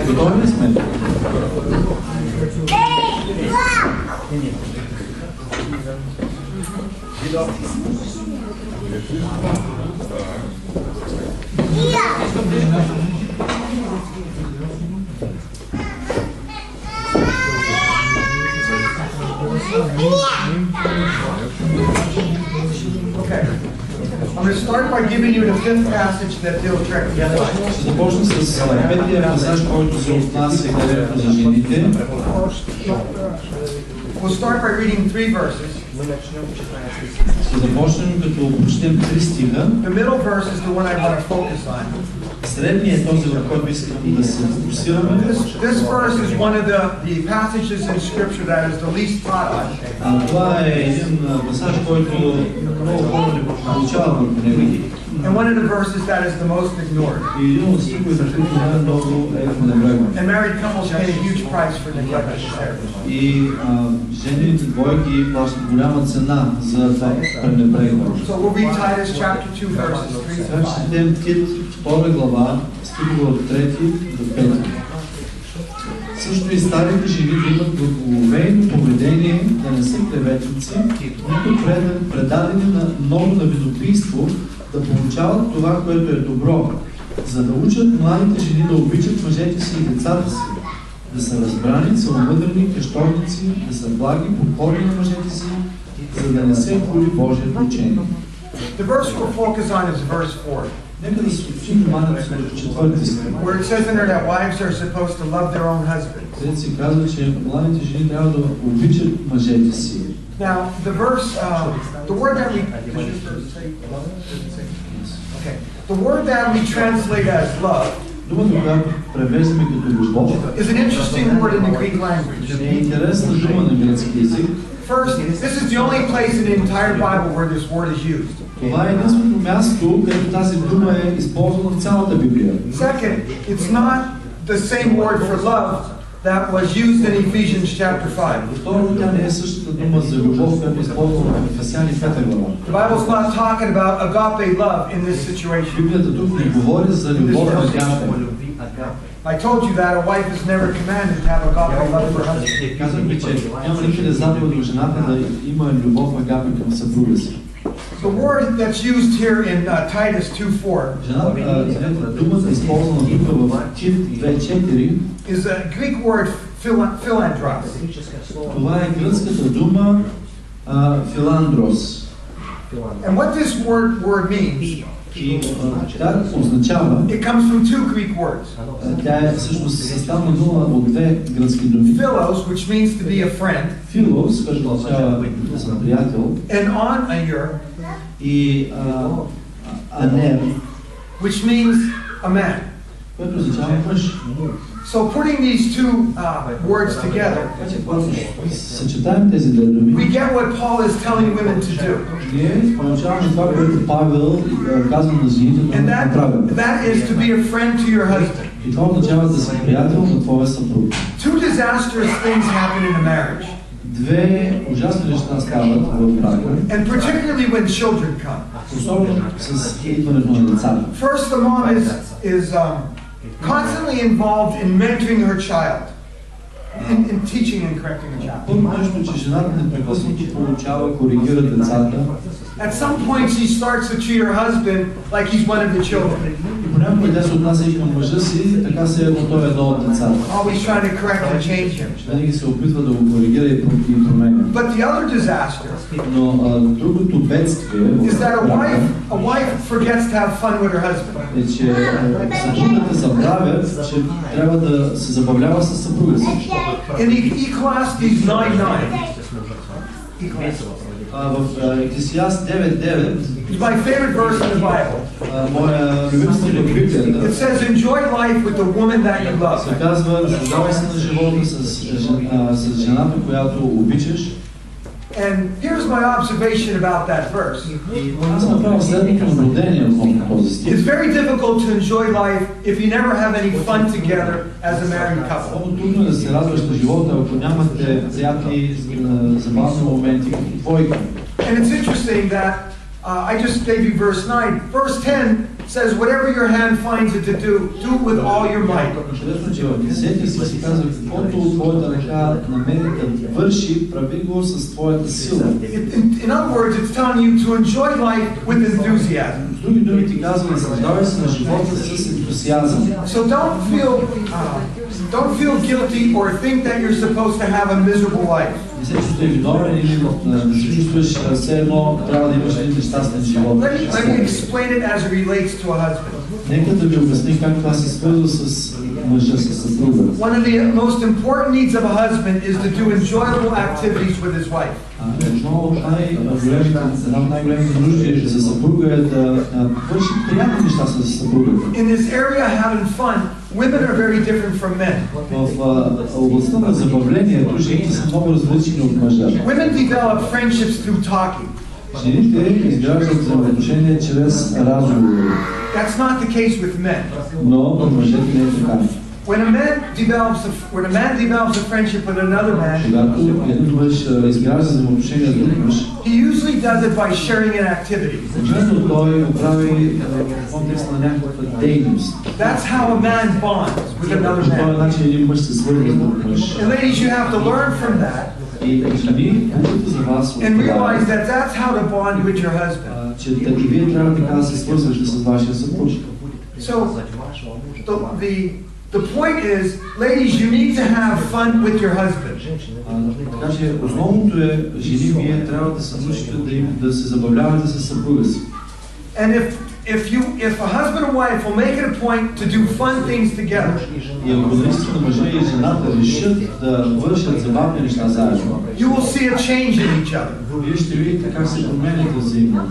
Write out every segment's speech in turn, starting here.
Готови ли сме? Okay. I'm going to start by giving you the fifth passage that deals directly with wives. Ще започна с петия пасаж, който се отнася директно за жените. We'll start by reading 3 verses. Ще започнем като прочетем 3 стиха. The middle verse is the one I want to focus on. Средният е този, в който искам да се фокусираме. This verse is one of the passages in Scripture that is the least taught on. Това е един пасаж, който много хора не получават върху него. And one of the verses that is the most ignored. И един от стиховете, които най-много е пренебрегван. And married couples pay a huge price for neglecting this. И жените двойки плащат голяма цена за това пренебрегване. So we'll read Titus chapter 2 verses 3 to Сега 5. ще четем Тит, 2 глава, стихове от 3 до 5. Също и старите жени да имат благоговейно поведение, да не са клеветници, нито предадени на много на видопийство, да получават това, което е добро, за да учат младите жени да обичат мъжете си и децата си, да са разбрани, целомъдрени, крещовници, да са благи, покорни на мъжете си, за да не се хули Божието учение. The verse we'll focus on is verse 4. Нека да се случим вниманието си върху 4 стих. Where it says in there that wives are supposed to love their own husbands. Където се казва, че младите жени трябва да обичат мъжете си. Now, the verse, the word that we, okay, the word that we translate as love Думата, която превеждаме като любов, is an interesting word in the Greek language. е интересна дума на гръцки език. First, this is the only place in the entire Bible where this word is used. Това е единственото място, където тази дума е използвана в цялата Библия. Second, it's not the same word for love that was used in Ephesians chapter 5. Второ, тя не е същата дума за любов, която е използвана в Ефесяни 5 глава. The Bible's not talking about agape love in this situation. Библията тук не говори за любов агапе. I told you that a wife is never commanded to have agape love for her husband. Казвам ви, че няма никъде заповед на жената да има любов агапе към съпруга си. The word that's used here in Titus 2:4 думата, използвана тук в Тит 2:4, is a Greek word philandros. Това е гръцката дума филандрос. And what this word means, И тя означава, it comes from 2 Greek words. Тя е всъщност съставна дума от 2 гръцки думи. Philos, which means to be a friend. Филос, който означава да съм приятел. And on И анер, which means a man. което означава мъж. So putting these 2 words together, съчетаем тези 2 думи. we get what Paul is telling women to do. Ние получаваме това, което Павел казва на жените да направят. That is to be a friend to your husband. И това означава да си приятел на твоя съпруг. 2 disastrous things happen in a marriage. 2 ужасни неща стават в брака. And particularly when children come. Особено с идването на децата. First, the mom is constantly involved in mentoring her child, in teaching and correcting the child. Първо нещо, че жената непрекъснато получава, коригира децата. At some point, she starts to treat her husband like he's one of the children. И понякога тя се отнася и към мъжа си, така се той е едно от децата. Always trying to correct and change him. Винаги се опитва да го коригира и променя. But the other disaster Но другото бедствие is that a wife forgets to have fun with her husband. е, че съпругата забравя, че трябва да се забавлява с съпруга си. In Ecclesiastes 9:9, В Екклесиаст 9:9 It's my favorite verse in the Bible. моя любим стих в Библията It says, enjoy life with the woman that you love. се казва: наслаждавай се на живота с жената, която обичаш. And here's my observation about that verse. Аз направя следното наблюдение относно този стих. It's very difficult to enjoy life if you never have any fun together as a married couple. Много трудно е да се радваш на живота, ако нямате приятни забавни моменти като двойка. And it's interesting that I just gave you verse 9. Verse 10 says, whatever your hand finds it to do, do it with all your might. Интересно, че в 10 стих се казва: каквото твоята ръка намери да върши, прави го с твоята сила. In other words, it's telling you to enjoy life with enthusiasm. С други думи ти казва: наслаждавай се на живота с ентусиазъм. So don't feel guilty or think that you're supposed to have a miserable life. Не се чувствай виновен или да се чувстваш все едно трябва да имаш един нещастен живот. Let me explain it as it relates to a husband. Нека да ви обясня как това се свързва с мъжа, с съпруга. One of the most important needs of a husband is to do enjoyable activities with his wife. Една от най-големите нужди за съпруга е да върши приятни неща с съпругата. In this area, having fun, women are very different from men. В областта на забавлението жените са много различни от мъжа. Women develop friendships through talking. Жените изграждат взаимоотношения чрез разговори. That's not the case with men. Но мъжете не е така. When a man develops a friendship with another man, когато един мъж изгражда взаимоотношения с друг мъж, he usually does it by sharing an activity. обикновено той го прави в контекста на някаква дейност. That's how a man bonds with another По този man. начин един мъж се свързва с друг мъж. And ladies, you have to learn from that И жени, публиката за вас and realize that that's how to bond with your husband. че и вие трябва така да се свързвате с вашия съпруг. So the point is, ladies, you need to have fun with your husband. Така че основното е, жени, вие трябва да се научите да се забавлявате с съпруга си. And if a husband and wife will make it a point to do fun things together, И ако наистина мъжа и жената решат да вършат забавни неща заедно, you will see a change in each other. вие ще видите как се променяте взаимно.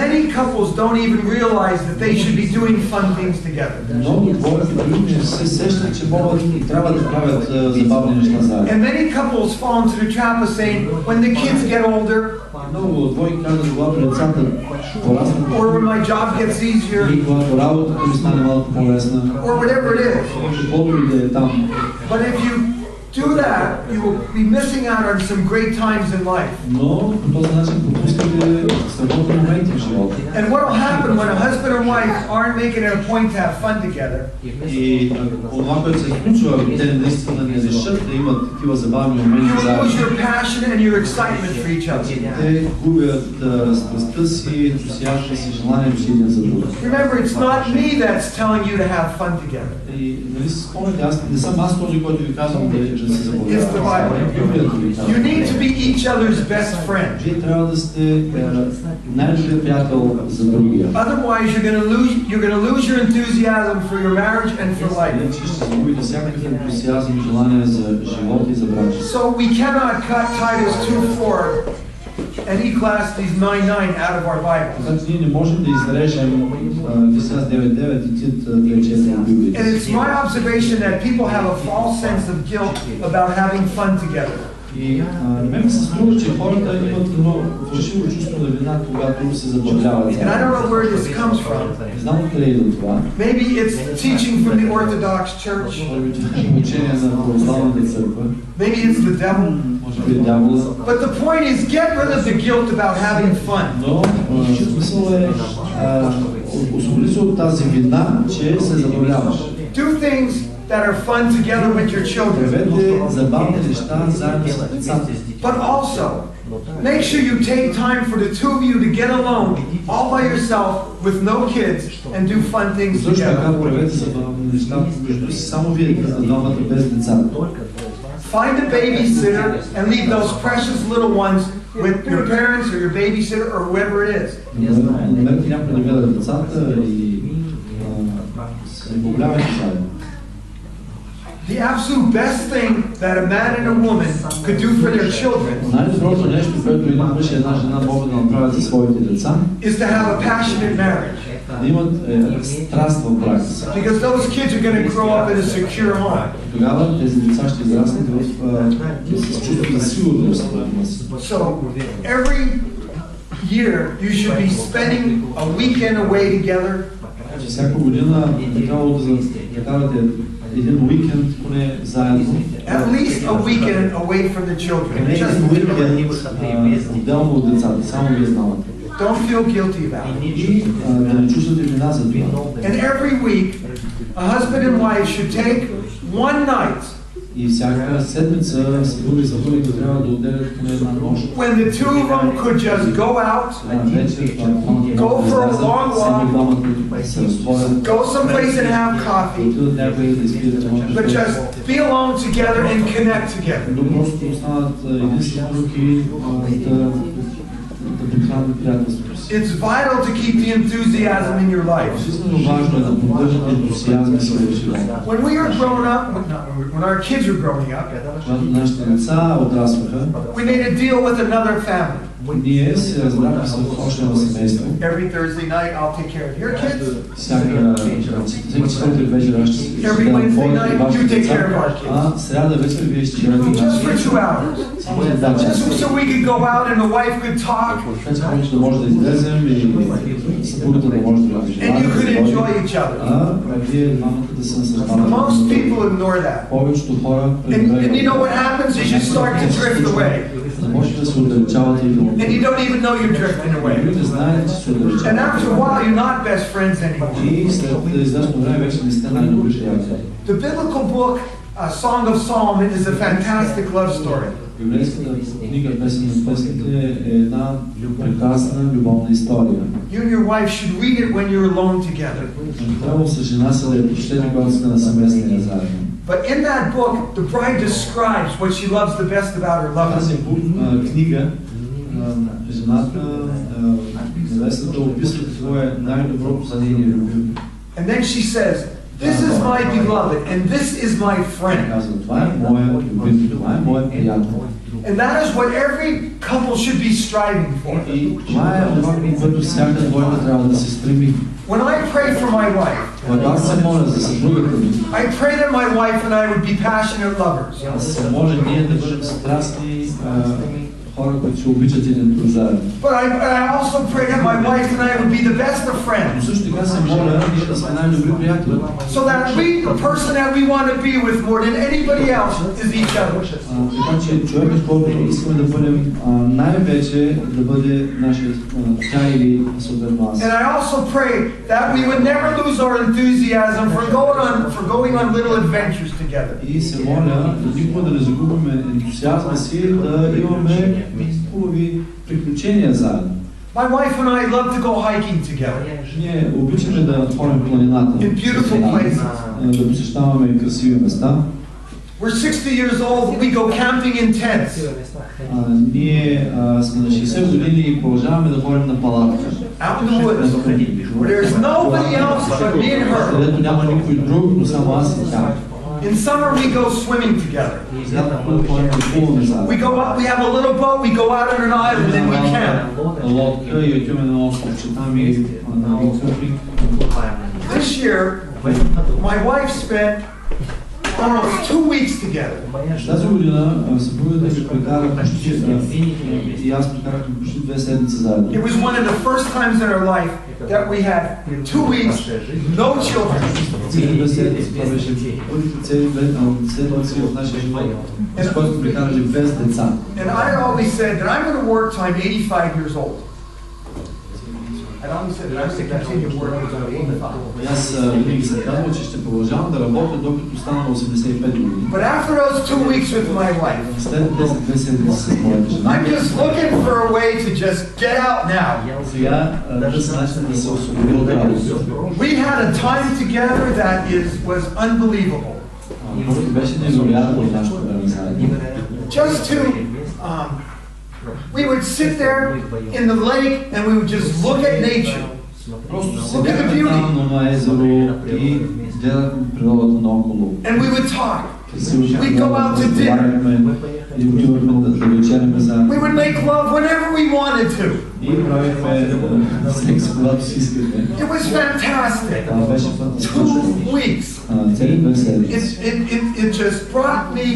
Many couples don't even realize that they should be doing fun things together. Много двойки не се сещат, че могат и трябва да правят забавни неща заедно. And many couples fall into the trap of saying, when the kids get older, Много двойки казват, когато децата пораснат, or when my job gets easier, или когато работата ми стане малко по-лесна, or whatever it is. каквото и да е там. But if you do that, you will be missing out on some great times in life. Но по този начин пропускате страхотни моменти в живота. And what will happen when a husband and wife aren't making it a point to have fun together? И това, което се случва, ако те наистина не решат да имат такива забавни моменти You will заедно, lose your passion and your excitement for each other. те губят страстта си, ентусиазма си, желанието си един за друг. Remember, it's not me that's telling you to have fun together. И нали си спомняте, не съм аз този, който ви казвам да се забавлявате. It's the Bible. You need to be each other's best friend. Вие трябва да сте най-добрият приятел за другия. Otherwise, you're going to lose your enthusiasm for your marriage and for life. Иначе ще загубите всякакъв ентусиазъм и желание за живота и за брака. So we cannot cut Titus 2:4 and Ecclesiastes 9:9 out of our Bible. Така че ние не можем да изрежем Екклесиаст 9:9 и Тит 2:4 от Библията. And it's my observation that people have a false sense of guilt about having fun together. И мен ми се струва, че хората имат едно фалшиво чувство на вина, когато се забавляват. And I don't know where this comes from. Не знам откъде идва това. Maybe it's teaching from the Orthodox Church. Учение на православната църква. Maybe it's the devil. Може би дявола. But the point is, get rid of the guilt about having fun. Но смисъл е освободи се от тази вина, че се забавляваш. Do things that are fun together with your children. Правете забавни неща заедно с децата. But also, make sure you take time for the two of you to get alone, all by yourself, with no kids, and do fun things Също together. така правете забавни неща между си, само вие двамата без деца. Find a babysitter and leave those precious little ones with your parents or your babysitter or whoever it is. Намерете някой да гледа децата и се забавлявайте заедно. The absolute best thing that a man and a woman could do for their children Най-доброто нещо, което един мъж и една жена могат да направят за своите деца, is to have a passionate marriage. да имат страст в брака си. Because those kids are going to grow up in a secure home. Тогава тези деца ще израснат в чувство за сигурност в дома си. So every year you should be spending a weekend away together. Всяка година трябвало да прекарате един уикенд поне заедно. At least a weekend away from the children. Поне един уикенд отделно от децата, само вие знамате. Don't feel guilty about it. И да не чувствате вина за това. And every week, a husband and wife should take one night. И всяка седмица съпруг и съпруга трябва да отделят поне една нощ. When the two of them could just go out, go for a long walk, go someplace and have coffee, but just be alone together and connect together. It's vital to keep the enthusiasm in your life. When we were growing up, when our kids were growing up, we made a deal with another family. Every Thursday night, I'll take care of your kids. Every Wednesday night, you take care of our kids. Just for 2 hours. Just so we could go out and the wife could talk. And you could enjoy each other. Most people ignore that. And you know what happens is you start to drift away. And you don't even know you're drifting away. And after a while, you're not best friends anymore. The biblical book, Song of Solomon, is a fantastic love story. You and your wife should read it when you're alone together. But in that book, the bride describes what she loves the best about her lover. And then she says, "This is my beloved, and this is my friend." And that is what every couple should be striving for. When I pray for my wife, I pray that my wife and I would be passionate lovers. But I also pray that my wife and I would be the best of friends. So that the person that we want to be with more than anybody else is each other. And I also pray that we would never lose our enthusiasm for going on little adventures together. My wife and I love to go hiking together. In beautiful places. We're 60 years old, we go camping in tents. Out in the woods, where there's nobody else but me and her. In summer we go swimming together. We go out, we have a little boat, we go out on an island and we camp. This year, my wife spent almost 2 weeks together. It was one of the first times in our life that we had 2 weeks, no children. And I always said that I'm going to work till I'm 85 years old. I always said that I'm going to continue working until I'm 85. But after those 2 weeks with my wife, I'm just looking for a way to just get out now. We had a time together that was unbelievable. Just to we would sit there in the lake and we would just look at nature. Look at the beauty. And we would talk. We go out to dinner. We would make love whenever we wanted to. It was fantastic. 2 weeks. It just brought me,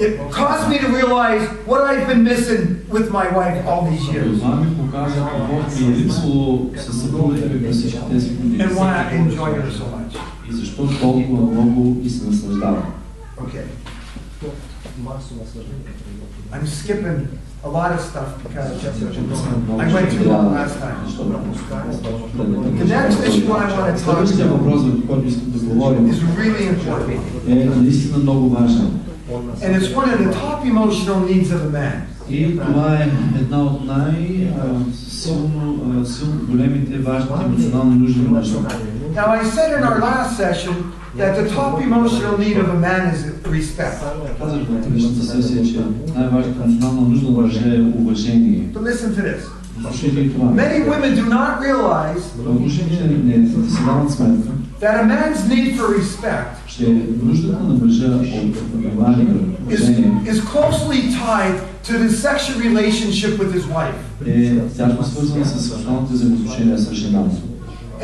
it caused me to realize what I've been missing with my wife all these years. And why I enjoy her so much. Okay. I'm skipping a lot of stuff because I went too long last time. The next issue I want to talk about is really important. And it's one of the top emotional needs of a man. И това е една от най-силно големите важни емоционални нужди на мъжа. Now I said in our last session that the top emotional need of a man is respect. Казах в предишната сесия, че най-важната емоционална нужда на мъжа е уважение. But listen to this. Слушайте и това. Many women do not realize that a man's need for respect is closely tied to the sexual relationship with his wife.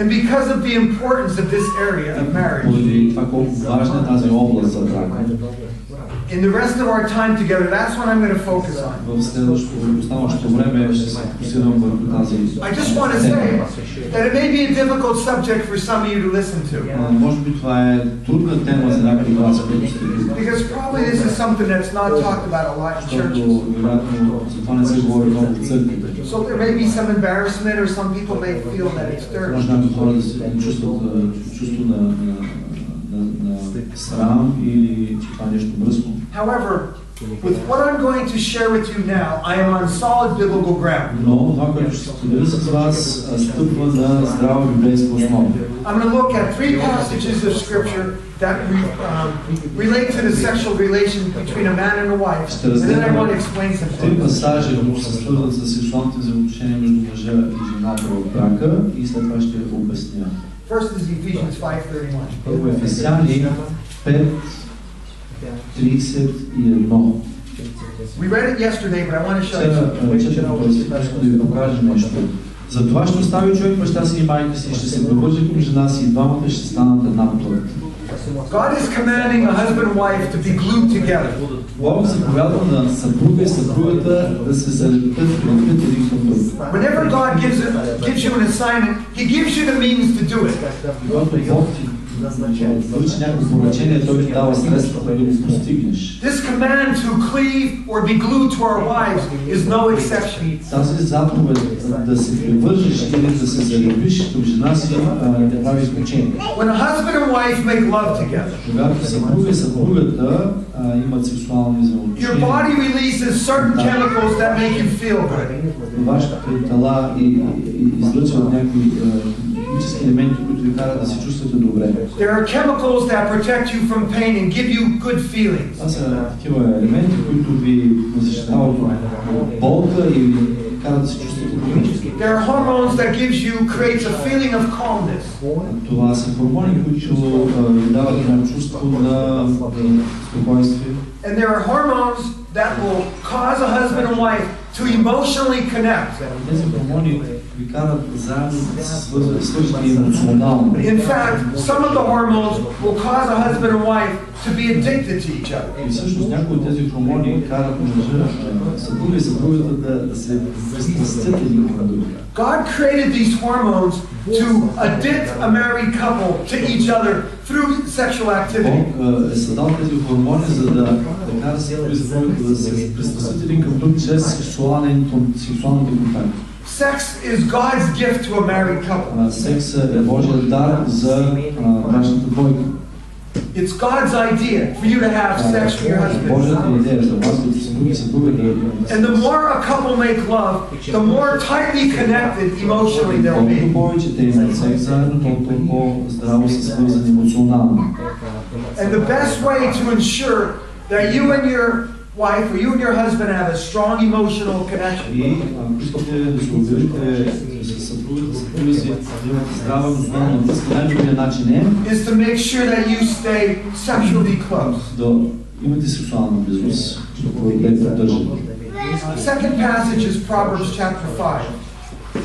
And because of the importance of this area of marriage, in the rest of our time together, that's what I'm going to focus on. I just want to say that it may be a difficult subject for some of you to listen to. Because probably this is something that's not talked about a lot in churches. So there may be some embarrassment, or some people may feel that it's dirty. However, with what I'm going to share with you now, I am on solid biblical ground. I'm going to look at 3 passages of scripture that relate to the sexual relation between a man and a wife, and then I want to explain some things. First is Ephesians 5:31. We read it yesterday, but I want to show you something. Затова ще остави човек баща си и майка си, ще се превърже към жена си и двамата ще станат една плът. God is commanding a husband and wife to be glued together. Бог заповядва на съпруга и съпругата да се залепят един към друг. Whenever God gives you an assignment, He gives you the means to do it. Когато Бог ти получи някакво поръчение, той ти дава средствата да го постигнеш. This command to cleave or be glued to our wives is no exception. Тази заповед да се привържеш или да се залюбиш към жена си не прави изключение. When a husband and wife make love together, когато съпруга и съпругата имат сексуални взаимоотношения, your body releases certain chemicals that make you feel good. Вашите тела излъчват някакви химически елементи, които ви карат да се чувствате добре. There are chemicals that protect you from pain and give you good feelings. Това са такива елементи, които ви защитават от болка и ви карат да се чувствате добре. There are hormones that creates a feeling of calmness. Това са хормони, които ви дават едно чувство на спокойствие. And there are hormones that will cause a husband and wife to emotionally connect. Тези хормони ви карат заедно да се свържете емоционално. In fact, some of the hormones will cause a husband and wife to be addicted to each other. И всъщност някои от тези хормони карат мъжа, съпруга и съпругата да се пристрастят един към друг. God created these hormones to addict a married couple to each other through sexual activity. Бог е създал тези хормони, за да кара съпруга и съпругата да се пристрастят един към друг чрез сексуалните контакти. Sex is God's gift to a married couple. Секс е Божия дар за брачната двойка. It's God's idea for you to have sex with your husband. And the more a couple make love, the more tightly connected emotionally they'll be. And the best way to ensure that you and your wife or you and your husband have a strong emotional connection, И ако искате да се уверите с съпругите си, да имате здрава емоционална връзка, най-добрият начин is to make sure that you stay sexually close. да имате сексуална близост, да бъдете поддържани. Second passage is Proverbs chapter 5.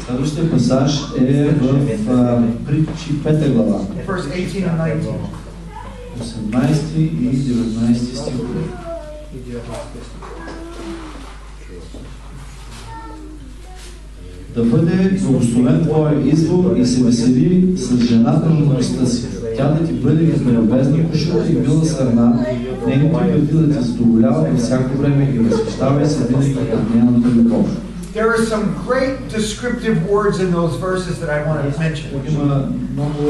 Следващия пасаж е в Притчи 5 глава. Verse 18 and 19. 18 и 19 стихове. Да бъде благословен твоя извор и се весели с жената на мъдростта си. Тя да ти бъде като любезна кошула и била сърна, нейните гърди да те задоволява във всяко време и възхищавай се винаги от нейната любов. There are some great descriptive words in those verses that I want to mention. Има много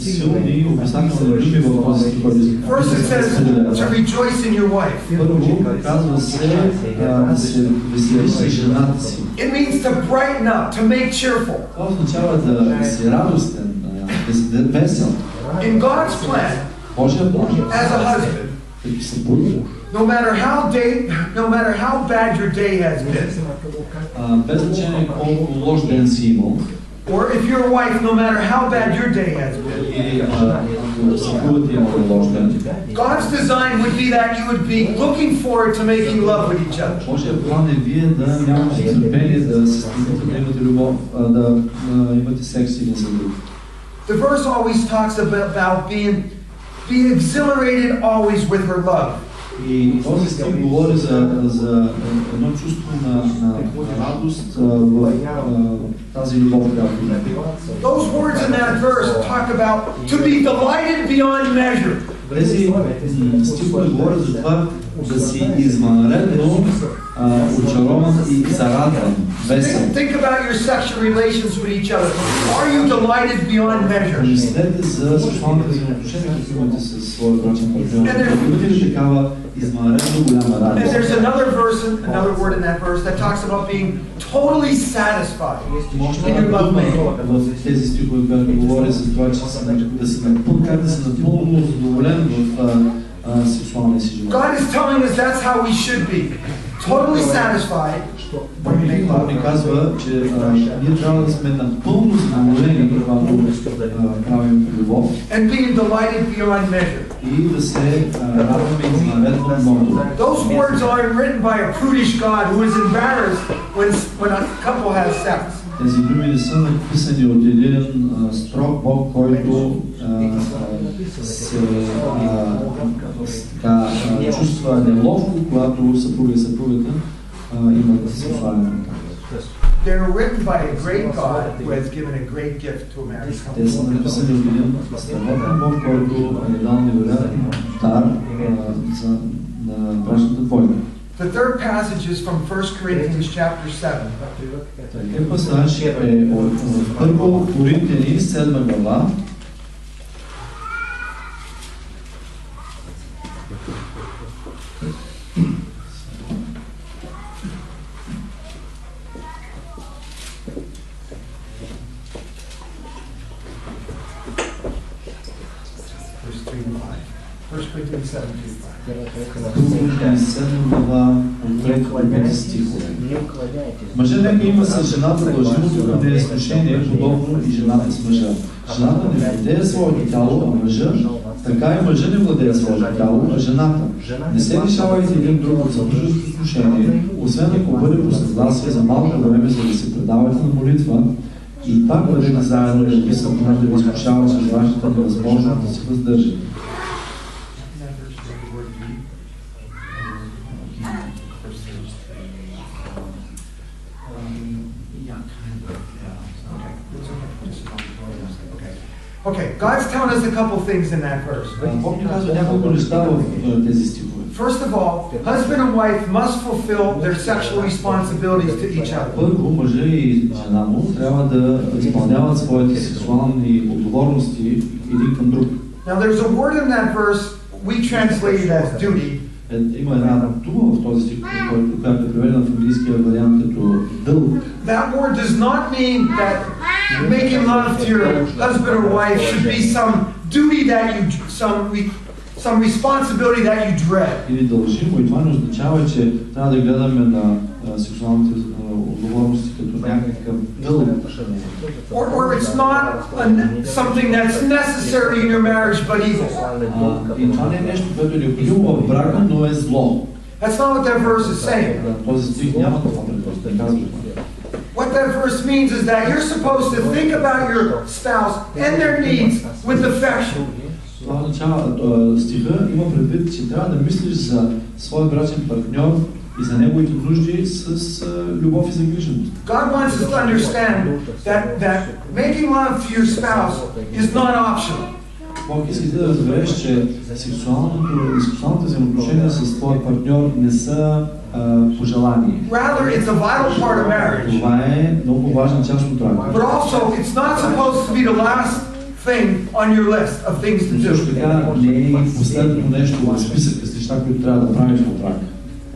силни описателни думи в този стих. First it says to rejoice in your wife. Първо казва се да се веселиш с жената си. It means to brighten up, to make cheerful. Това означава да си радостен, да си весел. In God's plan, Божия план, as a husband, като съпруг, no matter how bad your day has been, без значение колко лош ден си имал, or if you're a wife, no matter how bad your day has been, или ако съпругът ти имал лош ден, God's design would be that you would be looking forward to making love with each other. Божия план е вие да нямате търпение, да се стремите да имате любов, да имате секс един за друг. The verse always talks about being exhilarated always with her love. И този стих говори за едно чувство на радост в тази любов, която има. Those words in that verse talk about to be delighted beyond measure. Тези стихове говорят за това да си извънредно очарован и зарадван, весел. Think about your sexual relations with each other. Are you delighted beyond measure? Помислете за сексуалните взаимоотношения, които имате със своя брачен партньор. Имате ли такава извънредно голяма радост? And there's another word in that verse that talks about being totally satisfied in your love making. В тези стихове, които говори за това, че да си напълно задоволен в сексуалния си живот. God is telling us that's how we should be. Totally satisfied. Бог ни казва, че ние трябва да сме напълно задоволени, когато правим любов. And being delighted beyond measure. И да се радваме извънредно много. Those words aren't written by a prudish God who is embarrassed when a couple has sex. Тези думи не са написани от един строг Бог, който се чувства неловко, когато съпруга и съпругата имат сексуален контакт. They're written by a great God who has given a great gift to a married couple. Те са написани от един страхотен Бог, който е дал невероятен дар на брачната двойка. The third passage is from 1 Corinthians chapter 7. Такъв пасаж е от 1 Коринтияни 7 глава. Verse 3 to 5. 1 Corinthians 7 to 5. Мъжът нека има с жената дължимото владеесношение, подобно и жената с мъжа. Жената не владее своето тяло, а мъжа, така и мъжът не владее своето тяло, а жената. Не се лишавайте един друг от съпружеско отношение, освен ако бъде по съгласие за малко време, за да се предавате на молитва, и пак бъдете заедно да написат, да ви изкушава с вашата невъзможност да се въздържате. Okay, God's telling us a couple things in that verse. Бог ни казва няколко неща в тези стихове. First of all, husband and wife must fulfill their sexual responsibilities to each other. Първо, мъжа и жена му трябва да изпълняват своите сексуални отговорности един към друг. Now there's a word in that verse we translate it as duty. Има една дума в този стих, която е преведена в английския вариант като дълг. That word does not mean that making love to your husband or wife should be some duty that some responsibility that you dread. Или дължимо, и това не означава, че трябва да гледаме на сексуалните отговорности като някакъв дълг. Or it's not something that's necessary in your marriage but evil. И това не е нещо, което е необходимо в брака, но е зло. That's not what that verse is saying. Този стих няма това предпоставка. What that verse means is that you're supposed to think about your spouse and their needs with affection. Това означава, стиха има предвид, че трябва да мислиш за своя брачен партньор и за неговите нужди с любов и загриженост. God wants us to understand that making love to your spouse is not optional. Бог иска да разбереш, че сексуалните взаимоотношения с твоя партньор не са пожелание. Rather, it's a vital part of marriage. Това е много важна част от брака. But also, it's not supposed to be the last thing on your list of things to do. Също така не е последното нещо в списъка с неща, които трябва да правиш в брака.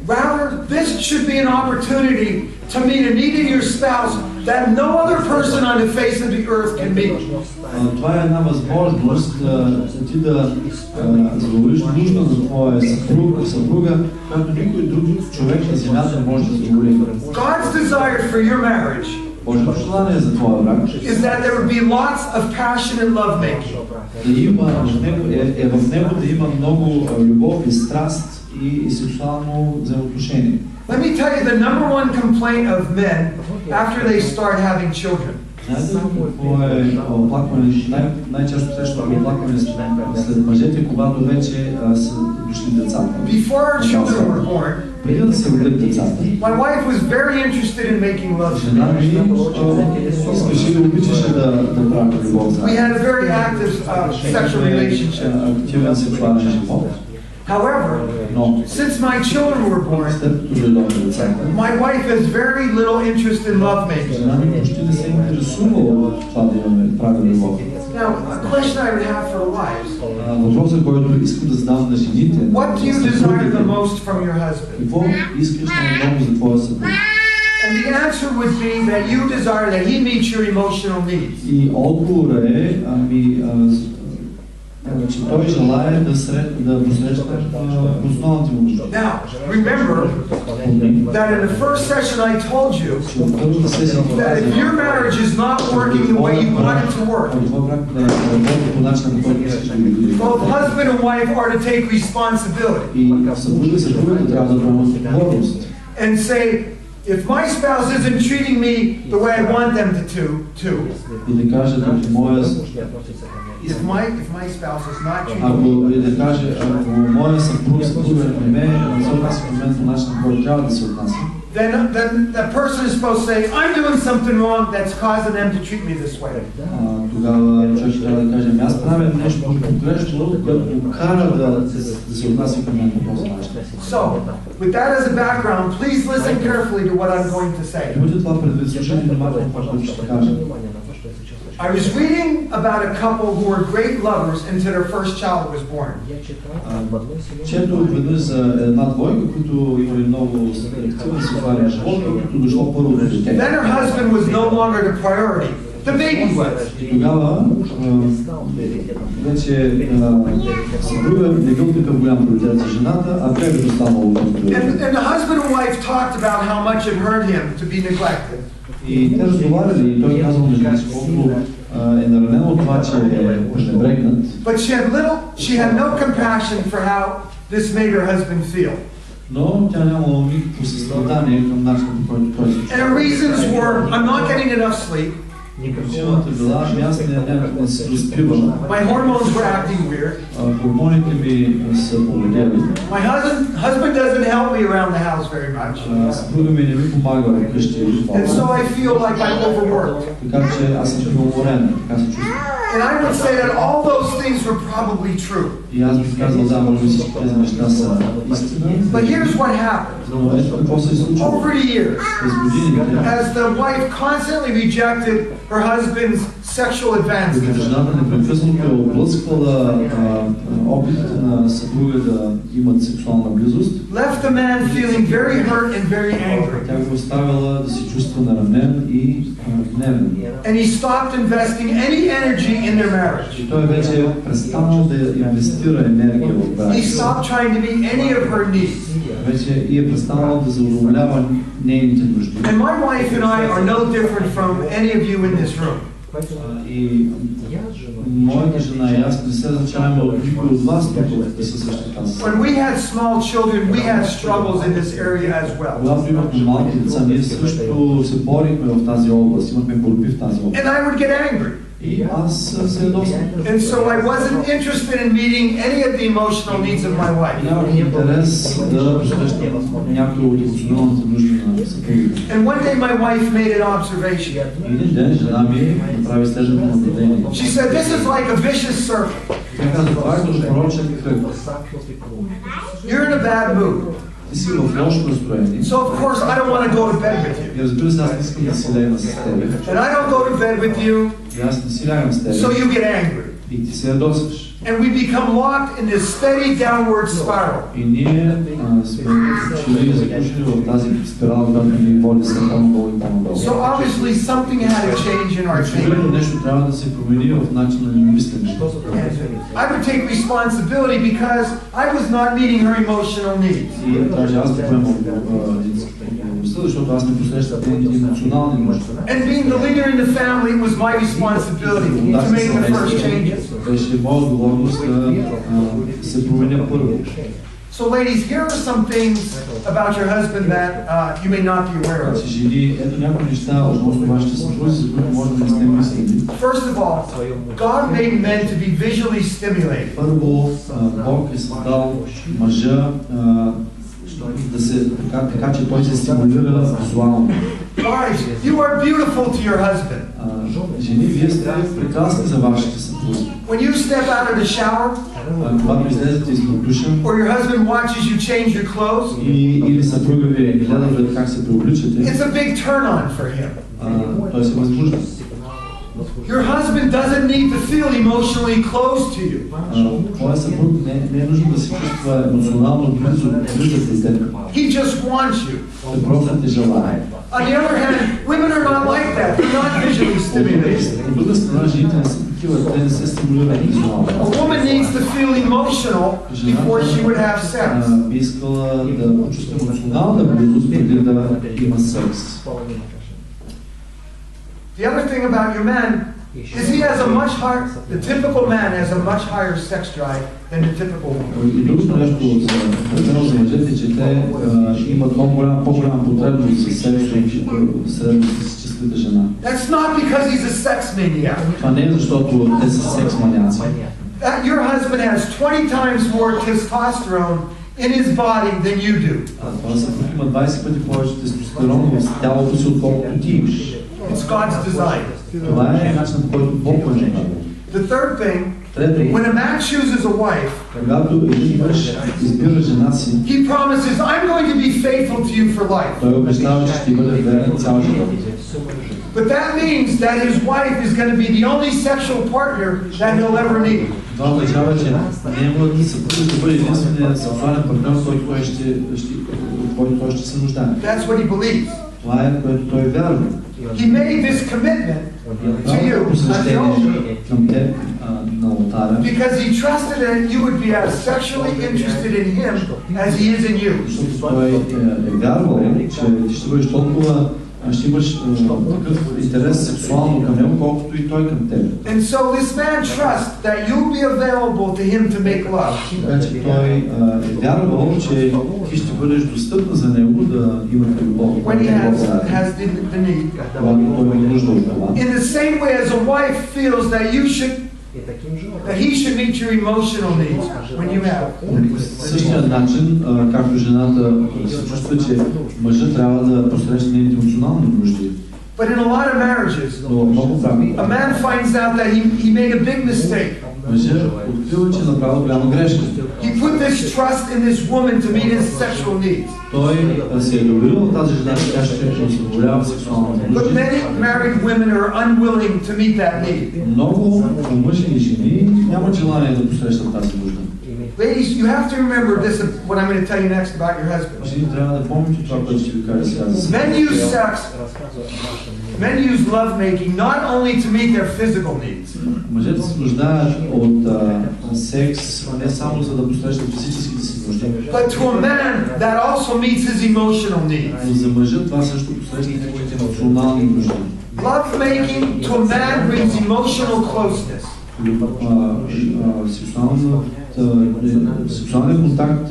Rather, this should be an opportunity to meet a need in your spouse that no other person on the face of the earth can meet. Това е една възможност ти да задоволиш нужда за твоя съпруга, която никой друг човек на земята не може да задоволи. God's desire for your marriage Божието желание за твоя брак is that there would be lots of passion and love making. В него да има много любов и страст и сексуално взаимоотношение. Let me tell you the number one complaint of men after they start having children. Знаете ли какво е оплакване, най-често срещано оплакване след мъжете, когато вече са дошли децата? Before our children were born, преди да се родят децата, my wife was very interested in making love to жена ми me. искаше и обичаше да прави любов. We had a very active sexual relationship. Активен сексуален живот. However, since my children were born, my wife has very little interest in lovemaking. Now, a question I would have for wives. What do you desire the most from your husband? And the answer would be that you desire that he meets your emotional needs. Че той желае да посреща основните му нужди. Now, remember that in the first session I told you that if your marriage is not working the way you want it to work, both husband and wife are to take responsibility and say, if my spouse isn't treating me the way I want them to, if my spouse is not treating me, then that person is supposed to say, I'm doing something wrong that's causing them to treat me this way. So, with that as a background, please listen carefully to what I'm going to say. I was reading about a couple who were great lovers until their first child was born. Then her husband was no longer the priority. The baby was. And the husband and wife talked about how much it hurt him to be neglected. И те разговаряли и той казал между колко е наранено от това, че е пренебрегнат. But she had no compassion for how this made her husband feel. Но тя нямала никакво състрадание към начина, по който той се чувства. And her reasons were, I'm not getting enough sleep. Причината била, аз не се разпивам. My hormones were acting weird. Хормоните ми са поведели. My husband doesn't help me around the house very much. Съпруга ми не ми помага вкъщи. And so I feel like I'm overworked. Така че аз съм преуморен, така се чувствам. And I would say that all those things were probably true. И аз бих казал, да, може би всички тези неща са истина. But here's what happened. Но ето какво се случва. Over the years, as the wife constantly rejected her husband's sexual advances, жената непрекъснато е облъсквала опитите на съпруга да имат сексуална близост. left the man feeling very hurt and very angry. Тя го оставила да се чувства наранен и гневен. And he stopped investing any energy in their marriage. И той вече престанал да инвестира енергия в брака. He stopped trying to meet any of her needs. Вече и престанал да задоволява нейните нужди. And my wife and I are no different from any of you in this room. И моята жена и аз не се различаваме от никой от вас, които присъстващи там. When we had small children, we had struggles in this area as well. Когато имахме малки деца, ние също се борихме в тази област, имахме борби в тази област. And I would get angry. И аз се ядосвам. And so I wasn't interested in meeting any of the emotional needs of my wife. Нямах интерес да посрещам някои от емоционалните нужди на съпругите. And one day my wife made an observation. Един ден жена ми направи следното наблюдение. She said, "This is like a vicious circle. Тя каза, това е като порочен кръг. You're in a bad mood. Ти си в лошо настроение. So of course I don't want to go to bed with you. И разбира се, аз не искам да си легна с теб. And I don't go to bed with you. И аз не си лягам с теб. So you get angry. И ти се ядосваш. And we become locked in this steady downward spiral. И ние сме запушени в тази спирала, която ни води се по-надолу и по-надолу. So obviously something had to change in our thinking. Нещо трябва да се промени в начина на мислене. I would take responsibility because I was not meeting her emotional needs. И даже аз да поемам защото аз не посрещам тези емоционални нужди. And being the leader in the family was my responsibility to make the first changes. Беше моя отговорност да се променя първо. So ladies, here are some things about your husband that you may not be aware of. Жени, ето някои неща относно вашите съпрузи, за които може да не сте мислили. First of all, God made men to be visually stimulated. Първо, Бог е създал мъжа да се така, че той се стимулира визуално. Wives, you are beautiful to your husband. Жени, вие сте прекрасни за вашите съпрузи. When you step out of the shower, когато излезете изпод душа, or your husband watches you change your clothes, или съпруга ви гледа как се преобличате, it's a big turn on for him. той се възбужда. Your husband doesn't need to feel emotionally close to you. Твоя съпруг не е нужно да се чувства емоционално близо до теб. He just wants you. Той просто те желае. On the other hand, women are not like that. They're not visually stimulated. От друга страна, жените не са такива, те не се стимулират визуално. A woman needs to feel emotional before she would have sex. Би искала да почувства емоционална близост преди да има секс. The other thing about your man is he has a much higher, the typical man has a much higher sex drive than the typical woman. И другото нещо за мъжете, че те имат по-голяма потребност за секс от средностатистическата жена. That's not because he's a sex maniac. Това не е защото те са секс маняци. Your husband has 20 times more testosterone in his body than you do. Това съпруг има 20 пъти повече тестостерон в тялото си, отколкото ти имаш. It's God's design. Това е начинът, по който Бог го направи. The third thing, when a man chooses a wife, когато един мъж избира жена си, he promises, I'm going to be faithful to you for life. Той обещава, че ще бъде верен цял живот. But that means that his wife is going to be the only sexual partner that he'll ever need. Това означава, че неговата съпруга ще бъде единственият сексуален партньор, който той ще се нуждае. That's what he believes. Това е, което той вярва. He made this commitment to you because he trusted that you would be as sexually interested in him as he is in you. Той е вярвал, че ти ще бъдеш толкова, ще имаш такъв интерес сексуално към него, колкото и той към теб. And so this man trusts that you'll be available to him to make love. Така че той е вярвал, че ти ще бъдеш достъпна за него да имате любов. When he has the need. Когато той има нужда от това. In the same way as a wife feels that he should meet your emotional needs when you have. По същия начин, както жената се чувства, че мъжът трябва да посреща нейните емоционални нужди. But in a lot of marriages, a man finds out that he made a big mistake. Мъжът открива, че направил голяма грешка. He put this trust in this woman to meet his sexual needs. Той се е доверил на тази жена, че тя ще задоволява сексуалните нужди. But many married women are unwilling to meet that need. Много мъжи и жени нямат желание да посрещат тази нужда. Ladies, you have to remember this, what I'm going to tell you next about your husband. Жени трябва да помните това, което ще ви кажа сега за себе. Men use lovemaking not only to meet their physical needs. Мъжете се нуждаят от секс не само за да посрещат физическите си нужди. But to a man that also meets his emotional needs. Но за мъжа това също посреща неговите емоционални нужди. Lovemaking to a man brings emotional closeness. Сексуалният контакт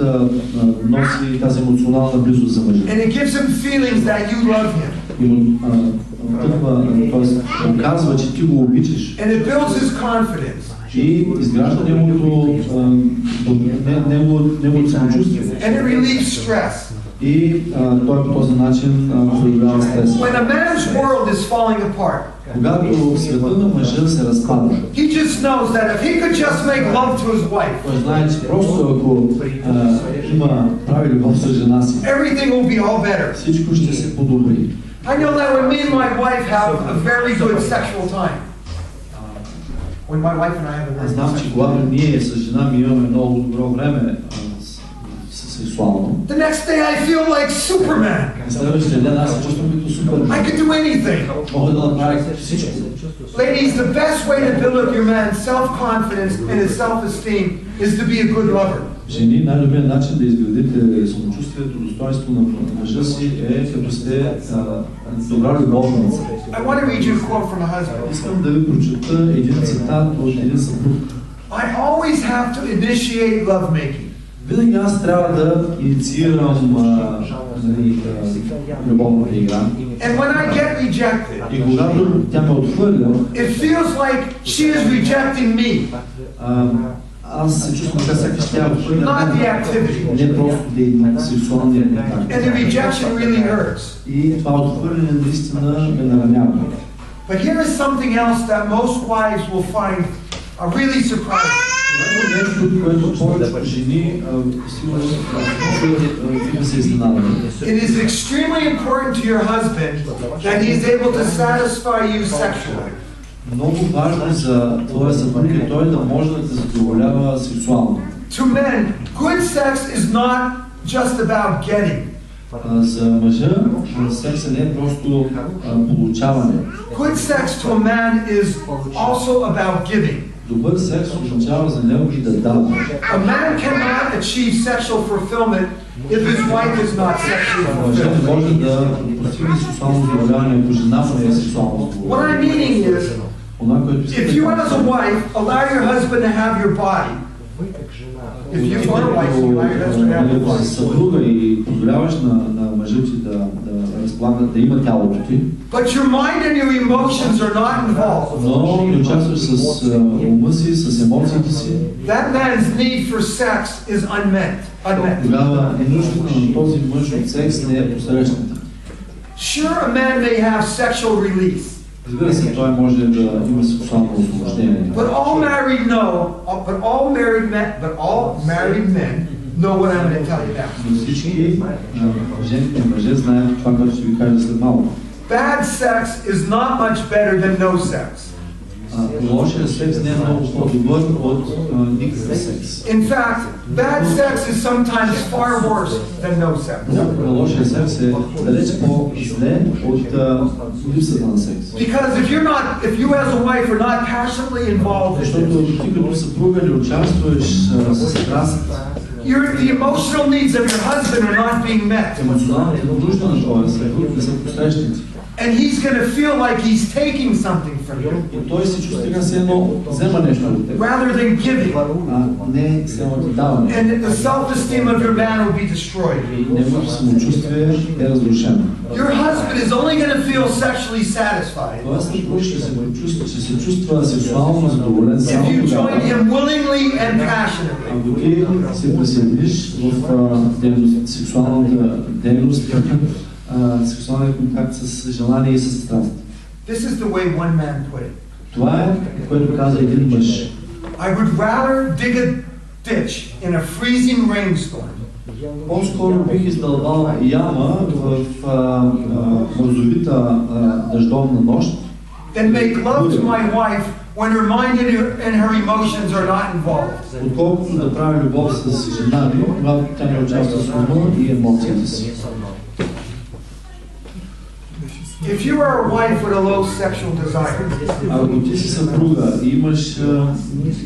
носи тази емоционална близост за мъжа. And it gives him feelings that you love him. Тоест показва, че ти го обичаш. And it builds his confidence. И изгражда неговото самочувствие. And it relieves stress. И той по този начин преодолява стрес. When a man's world is falling apart, когато света на мъжа се разпада, he just knows that if he could just make love to his wife, той знае, че просто ако има прави любов с жена си, everything will be all better. всичко ще се подобри. I know that when me and my wife have a very good sexual time, when my wife and I have a very good Знам, че sexual когато time, ние с жена ми имаме много добро време сексуално, the next day I feel like Superman. следващия ден аз се чувствам като Супермен. I could do anything. Мога да направя всичко. Ladies, the best way to build up your man's self-confidence and his self-esteem is to be a good lover. Жени, най-добрият начин да изградите самочувствието, достоинство на мъжа си е като сте добра любовница. I want to read you a quote from a husband. Искам да ви прочета един цитат от един съпруг. I always have to initiate lovemaking. Винаги аз трябва да инициирам любовната игра. And when I get rejected, И когато тя ме отхвърля, it feels like she is rejecting me. Аз се чувствам така, сякаш тя отхвърля Not the activity. не просто сексуалния контакт. And the rejection really hurts. И това отхвърляне наистина ме наранява. But here is something else that most wives will find really surprising. Нещо, което повечето жени сигурно биха се изненадали. It is extremely important to your husband that he is able to satisfy you sexually. Много важно за твоя съпруг е той да може да те задоволява сексуално. To men, good sex is not just about getting. За мъжа секса не е просто получаване. Good sex to a man is also about giving. Добър секс означава за него и да дава. A man cannot achieve sexual fulfillment if his wife is not sexually Мъжът fulfilled. може да постигне сексуално задоволяване, ако жена му не е сексуално What задоволяване. I'm meaning is, if you as a wife allow your husband to have your body, if you are a wife, you allow your husband to have your body. Съпруга и позволяваш на мъжа ти да разполага, да има тялото ти, But your mind and your emotions are not involved. но не участваш с ума си, с емоциите си, That man's need for sex is unmet. тогава нуждата на този мъж от секс не е посрещната. Sure, a man may have sexual release. Разбира се, той може да има сексуално освобождение. But all married men know what I'm going to tell you now. Но всички жени и мъже знаят това, което ще ви кажа след малко. Bad sex is not much better than no sex. Лошият секс не е много по-добър от никакъв секс. In fact, bad sex is sometimes far worse than no sex. Лошият секс е далеч по-зле от липсата на секс. Because if you as a wife are not passionately involved, Защото ти като съпруга не участваш с страст, the emotional needs of your husband are not being met. емоционалните нужди на този съпруг не са посрещнати. And he's going to feel like he's taking something from you. И той се чувства все едно взема нещо от теб, Rather than giving. не все едно ти даване. And the self-esteem of your man will be destroyed. И неговото самочувствие е разрушено. Your husband is only going to feel sexually satisfied Тоест съпруг ще се чувства сексуално задоволен if само you join тогава, him willingly and passionately. ако ти се присъединиш в сексуалната дейност, сексуалния контакт с желание и с страст. This is the way one man put it. Това е, което каза един мъж. I would rather dig a ditch in a freezing rainstorm По-скоро бих издълбал яма в мразовита дъждовна нощ, than make love to my wife when her mind and her emotions are not involved. Отколкото да прави любов с жена ми, когато тя не участва с ума и емоцията си. If you are a wife with a low sexual desire, ако ти си съпруга и имаш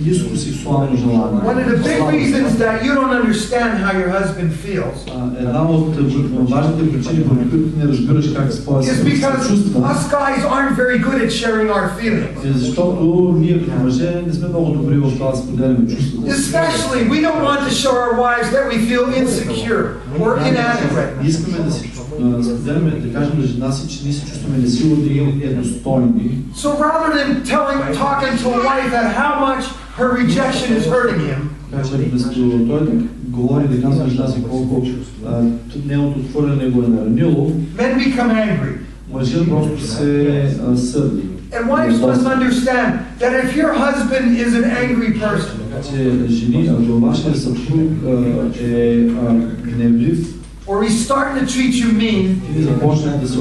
ниско сексуално желание, one of the big reasons that you don't understand how your husband feels една от важните причини, по които не разбираш как своя се чувства, us guys aren't very good at sharing our feelings. Защото ние като мъже не сме много добри в това да споделяме чувствата. Especially, we don't want to show our wives that we feel insecure or inadequate. Искаме да си споделяме, да кажем на жена си, че ние се чувстваме несигурни и недостойни. So rather than talking to a wife at how much her rejection is hurting him, вместо той да говори, да казва на жена си колко нейното отхвърляне го е наранило, men become angry. мъжът просто се сърди. And wives must understand that if your husband is an angry person, че жени, ако вашият съпруг е гневлив, or he's starting to treat you mean, или започне да се